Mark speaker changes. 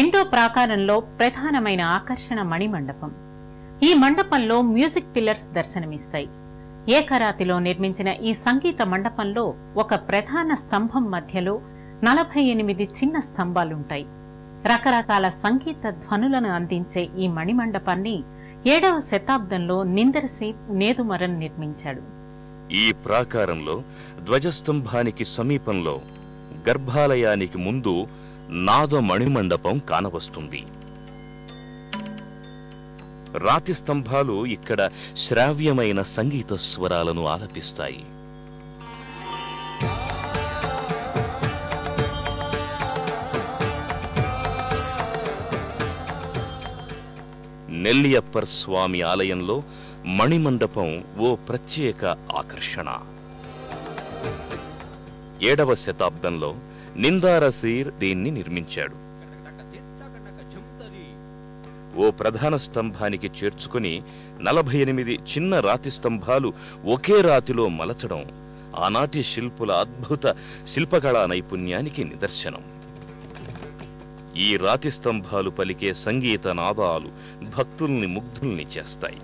Speaker 1: రెండో ప్రాకారంలో ప్రధానమైన ఆకర్షణ మణిమండపం. ఈ మండపంలో మ్యూజిక్ పిల్లర్స్ దర్శనమిస్తాయి. ఏకరాతిలో నిర్మించిన ఈ సంగీత మండపంలో ఒక ప్రధాన స్తంభం మధ్యలో 48 చిన్న స్తంభాలుంటాయి. రకరకాల సంగీత ధ్వనులను అందించే ఈ మణిమండపాన్ని 7వ శతాబ్దంలో నిందర్సీప్ నేదుమరన్ నిర్మించాడు.
Speaker 2: ఈ ప్రాకారంలో ధ్వజస్తంభానికి సమీపంలో గర్భాలయానికి ముందు నాద మణిమండపం కానవస్తుంది. రాతి స్తంభాలు ఇక్కడ శ్రావ్యమైన సంగీత స్వరాలను ఆలపిస్తాయి. నెల్లియప్పర్ స్వామి ఆలయంలో మణిమండపం ఓ ప్రత్యేక ఆకర్షణ. 7వ శతాబ్దంలో నిందారసీర్ దీన్ని నిర్మించాడు. ఓ ప్రధాన స్తంభానికి చేర్చుకుని 48 చిన్న రాతి స్తంభాలు ఒకే రాతిలో మలచడం ఆనాటి శిల్పుల అద్భుత శిల్పకళా నైపుణ్యానికి నిదర్శనం. ఈ రాతి స్తంభాలు పలికే సంగీత నాదాలు భక్తుల్ని ముగ్ధుల్ని చేస్తాయి.